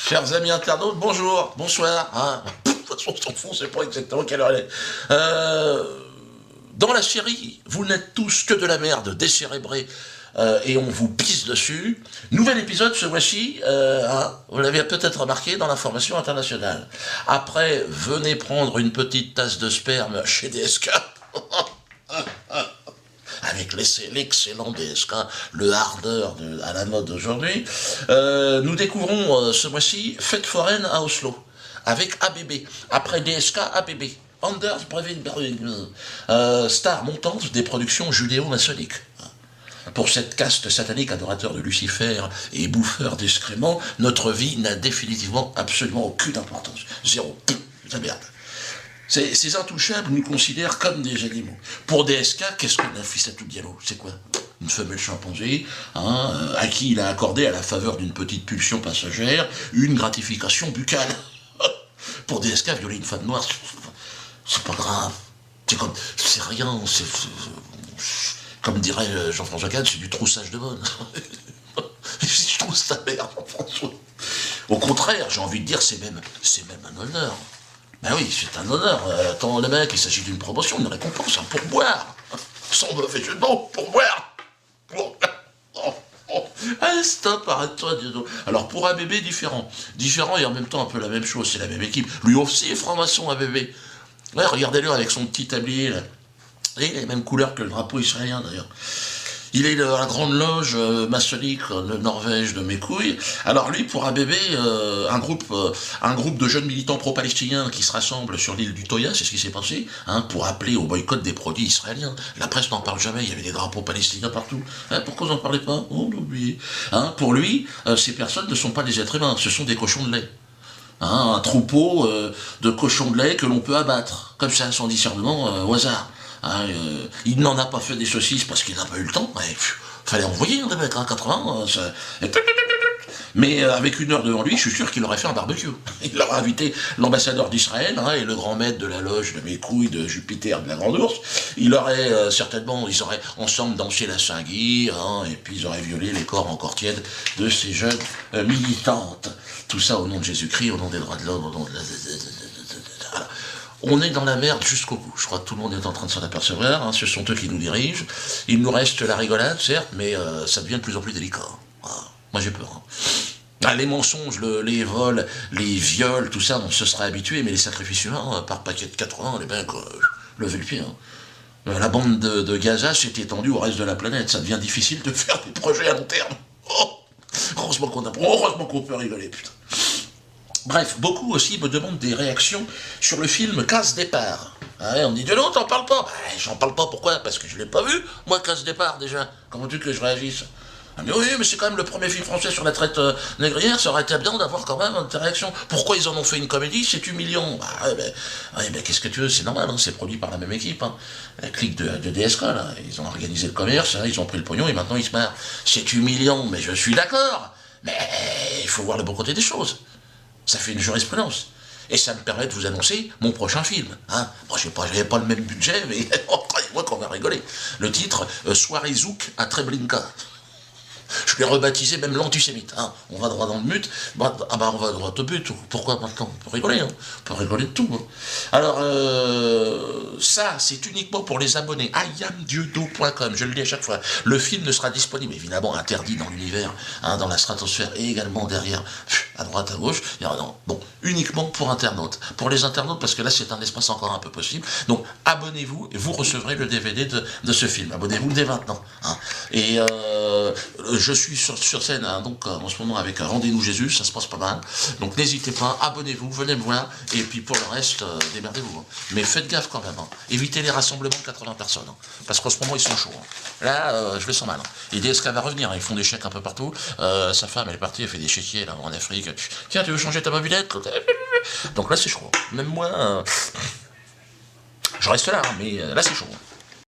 Chers amis internautes, bonjour, bonsoir. Hein. De toute façon, on s'en fout, on sait pas exactement quelle heure elle est. Dans la série, vous n'êtes tous que de la merde, décérébrés, et on vous pisse dessus. Nouvel épisode ce mois-ci, vous l'avez peut-être remarqué dans l'information internationale. Après, venez prendre une petite tasse de sperme chez DSK. Avec l'excellent DSK, le hardeur à la mode d'aujourd'hui, nous découvrons ce mois-ci Fête foraine à Oslo, avec ABB, après DSK, ABB, Anders Breivik, star montante des productions judéo-maçonniques. Pour cette caste satanique adorateur de Lucifer et bouffeur d'excréments, notre vie n'a définitivement absolument aucune importance. Zéro. La merde. Ces intouchables nous considèrent comme des animaux. Pour DSK, qu'est-ce que Nafissatou Diallo? C'est quoi? Une femelle chimpanzé, à qui il a accordé, à la faveur d'une petite pulsion passagère, une gratification buccale. Pour DSK, violer une femme noire, c'est pas grave. C'est rien, comme dirait Jean-François Kahn, c'est du troussage de bonne. Je trouve ça merde, Jean-François. Au contraire, j'ai envie de dire, c'est même un honneur. Ben oui, c'est un honneur. Attends, le mec, il s'agit d'une promotion, une récompense, un pourboire. Sans mauvais jeu de mots, pourboire. Allez, stop, arrête-toi, Diodo. Alors, pour ABB, différent. Différent et en même temps un peu la même chose, c'est la même équipe. Lui aussi est franc-maçon, ABB. Ouais, regardez-le avec son petit tablier, là. Et il a les mêmes couleurs que le drapeau israélien, d'ailleurs. Il est dans la grande loge maçonnique de Norvège de mes couilles. Alors lui, pour ABB, un groupe de jeunes militants pro-palestiniens qui se rassemblent sur l'île du Toya, c'est ce qui s'est passé, pour appeler au boycott des produits israéliens. La presse n'en parle jamais, il y avait des drapeaux palestiniens partout. Pourquoi vous n'en parlez pas? Oh, on a oublié. Pour lui, ces personnes ne sont pas des êtres humains, ce sont des cochons de lait. Un troupeau de cochons de lait que l'on peut abattre, comme ça, sans discernement, au hasard. Il n'en a pas fait des saucisses parce qu'il n'a pas eu le temps. Fallait envoyer des mecs, 80. Mais avec une heure devant lui, je suis sûr qu'il aurait fait un barbecue. Il aurait invité l'ambassadeur d'Israël et le grand maître de la loge de mes couilles, de Jupiter, de la Grande Ourse. Il aurait certainement, ils auraient ensemble dansé la Saint-Guy, et puis ils auraient violé les corps encore tièdes de ces jeunes militantes. Tout ça au nom de Jésus-Christ, au nom des droits de l'homme, au nom de la... Voilà. On est dans la merde jusqu'au bout. Je crois que tout le monde est en train de s'en apercevoir. Ce sont eux qui nous dirigent. Il nous reste la rigolade, certes, mais ça devient de plus en plus délicat. Voilà. Moi, j'ai peur. Les mensonges, les vols, les viols, tout ça, on se serait habitué, mais les sacrifices humains, par paquet de 80, les mecs, levez le pied. La bande de Gaza s'est étendue au reste de la planète. Ça devient difficile de faire des projets à long terme. Heureusement qu'on peut rigoler, putain. Bref, beaucoup aussi me demandent des réactions sur le film Casse Départ. On me dit, de l'autre, t'en parles pas. J'en parle pas, pourquoi? Parce que je l'ai pas vu, moi, Casse Départ, déjà. Comment veux-tu que je réagisse? Mais oui, mais c'est quand même le premier film français sur la traite négrière, ça aurait été bien d'avoir quand même des réactions. Pourquoi ils en ont fait une comédie? C'est humiliant. Qu'est-ce que tu veux, c'est normal, c'est produit par la même équipe. La clique de DSK, là, ils ont organisé le commerce, ils ont pris le pognon et maintenant ils se marrent. C'est humiliant, mais je suis d'accord. Mais il faut voir le bon côté des choses. Ça fait une jurisprudence. Et ça me permet de vous annoncer mon prochain film. Moi, j'avais pas le même budget, mais croyez-moi qu'on va rigoler. Le titre, Soirée Zouk à Treblinka. Je l'ai rebaptisé même l'antisémite. On va droit dans le but. On va droit au but. Pourquoi maintenant? On peut rigoler. On peut rigoler de tout. Alors, ça, c'est uniquement pour les abonnés. iamdieudo.com, je le dis à chaque fois. Le film ne sera disponible, évidemment, interdit dans l'univers, dans la stratosphère et également derrière, à droite, à gauche. Bon, uniquement pour internautes. Pour les internautes, parce que là, c'est un espace encore un peu possible. Donc, abonnez-vous et vous recevrez le DVD de ce film. Abonnez-vous dès maintenant. Et je suis sur scène donc en ce moment avec Rendez-nous Jésus, ça se passe pas mal. Donc n'hésitez pas, abonnez-vous, venez me voir. Et puis pour le reste, démerdez-vous. Mais faites gaffe quand même. Évitez les rassemblements de 80 personnes. Parce qu'en ce moment, ils sont chauds. Là, je le sens mal. Et DSK va revenir, ils font des chèques un peu partout. Sa femme, elle est partie, elle fait des chéquiers là, en Afrique. Tiens, tu veux changer ta mobilette? Donc là, c'est chaud. Même moi, je reste là, mais là, c'est chaud.